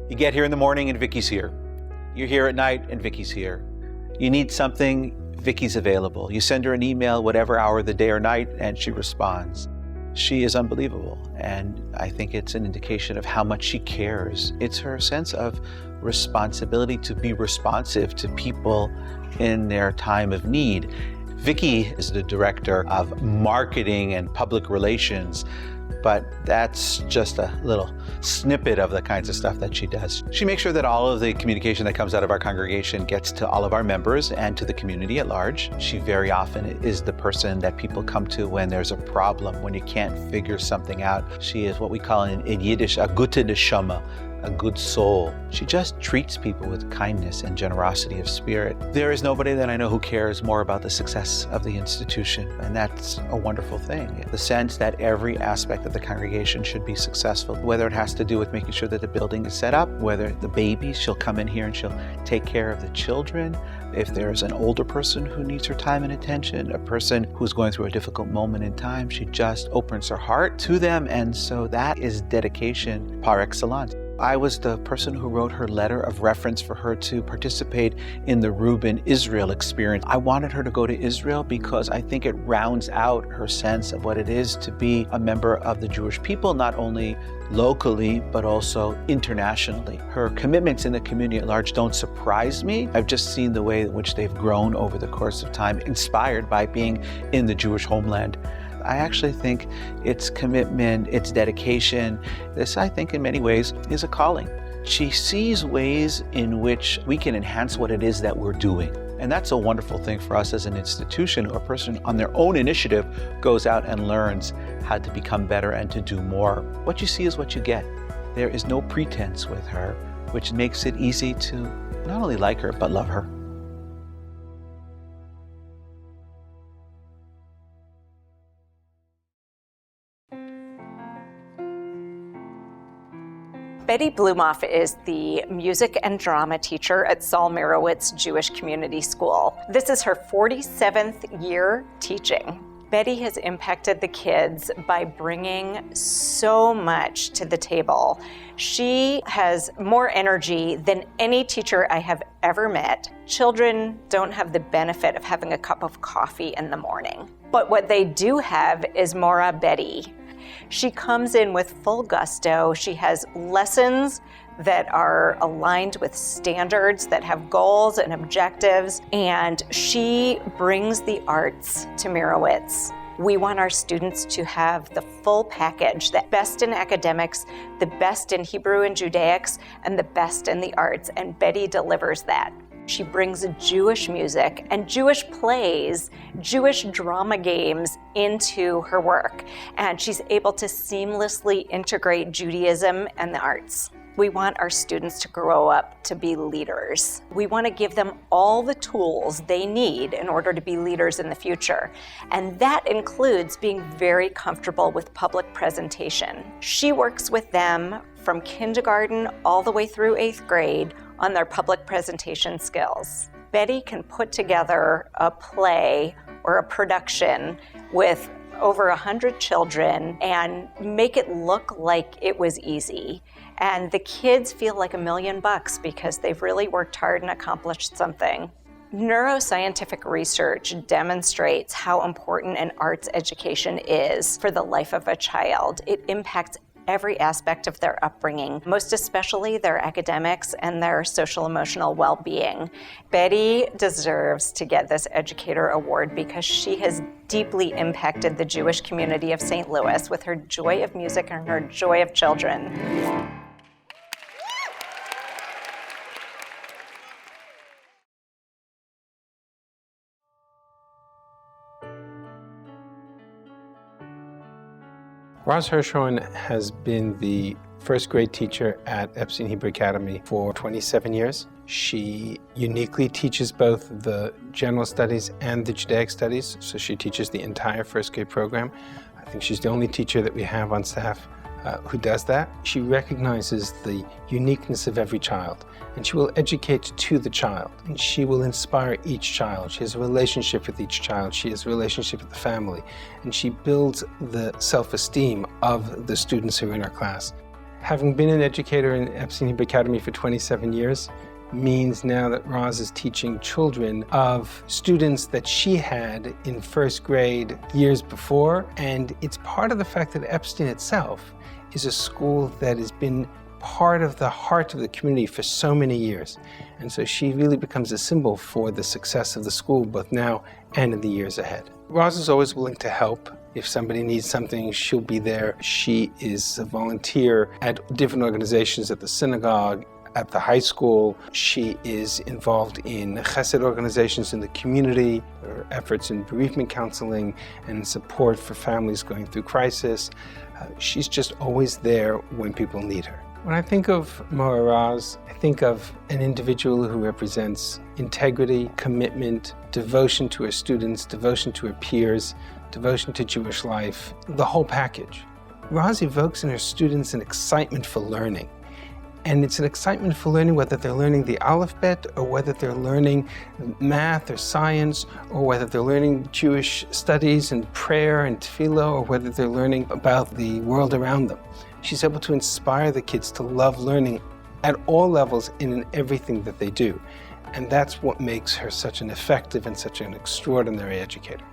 You get here in the morning and Vicki's here. You're here at night and Vicki's here. You need something, Vicki's available. You send her an email, whatever hour of the day or night, and she responds. She is unbelievable, and I think it's an indication of how much she cares. It's her sense of responsibility to be responsive to people in their time of need. Vicki is the director of marketing and public relations, but that's just a little snippet of the kinds of stuff that she does. She makes sure that all of the communication that comes out of our congregation gets to all of our members and to the community at large. She very often is the person that people come to when there's a problem, when you can't figure something out. She is what we call in Yiddish a gute neshama, a good soul. She just treats people with kindness and generosity of spirit. There is nobody that I know who cares more about the success of the institution, and that's a wonderful thing. The sense that every aspect of the congregation should be successful, whether it has to do with making sure that the building is set up, whether the babies, she'll come in here and she'll take care of the children. If there's an older person who needs her time and attention, a person who's going through a difficult moment in time, she just opens her heart to them, and so that is dedication par excellence. I was the person who wrote her letter of reference for her to participate in the Reuben Israel experience. I wanted her to go to Israel because I think it rounds out her sense of what it is to be a member of the Jewish people, not only locally, but also internationally. Her commitments in the community at large don't surprise me. I've just seen the way in which they've grown over the course of time, inspired by being in the Jewish homeland. I actually think its commitment, its dedication, this I think in many ways is a calling. She sees ways in which we can enhance what it is that we're doing. And that's a wonderful thing for us as an institution, or a person on their own initiative goes out and learns how to become better and to do more. What you see is what you get. There is no pretense with her, which makes it easy to not only like her, but love her. Betty Blumoff is the music and drama teacher at Saul Merowitz Jewish Community School. This is her 47th year teaching. Betty has impacted the kids by bringing so much to the table. She has more energy than any teacher I have ever met. Children don't have the benefit of having a cup of coffee in the morning. But what they do have is Mora Betty. She comes in with full gusto. She has lessons that are aligned with standards, that have goals and objectives, and she brings the arts to Merowitz. We want our students to have the full package, the best in academics, the best in Hebrew and Judaics, and the best in the arts, and Betty delivers that. She brings Jewish music and Jewish plays, Jewish drama games into her work, and she's able to seamlessly integrate Judaism and the arts. We want our students to grow up to be leaders. We want to give them all the tools they need in order to be leaders in the future. And that includes being very comfortable with public presentation. She works with them from kindergarten all the way through 8th grade on their public presentation skills. Betty can put together a play or a production with over 100 children and make it look like it was easy. And the kids feel like $1 million because they've really worked hard and accomplished something. Neuroscientific research demonstrates how important an arts education is for the life of a child. It impacts every aspect of their upbringing, most especially their academics and their social emotional well-being. Betty deserves to get this Educator Award because she has deeply impacted the Jewish community of St. Louis with her joy of music and her joy of children. Roz Hirschhorn has been the first grade teacher at Epstein Hebrew Academy for 27 years. She uniquely teaches both the general studies and the Judaic studies, so she teaches the entire first grade program. I think she's the only teacher that we have on staff who does that. She recognizes the uniqueness of every child, and she will educate to the child, and she will inspire each child. She has a relationship with each child. She has a relationship with the family, and she builds the self-esteem of the students who are in our class. Having been an educator in Epstein Hebrew Academy for 27 years means now that Roz is teaching children of students that she had in first grade years before. And it's part of the fact that Epstein itself is a school that has been part of the heart of the community for so many years. And so she really becomes a symbol for the success of the school, both now and in the years ahead. Roz is always willing to help. If somebody needs something, she'll be there. She is a volunteer at different organizations at the synagogue, at the high school. She is involved in chesed organizations in the community, her efforts in bereavement counseling and support for families going through crisis. She's just always there when people need her. When I think of Mora Roz, I think of an individual who represents integrity, commitment, devotion to her students, devotion to her peers, devotion to Jewish life, the whole package. Roz evokes in her students an excitement for learning. And it's an excitement for learning whether they're learning the alphabet or whether they're learning math or science or whether they're learning Jewish studies and prayer and tefillah or whether they're learning about the world around them. She's able to inspire the kids to love learning at all levels and in everything that they do. And that's what makes her such an effective and such an extraordinary educator.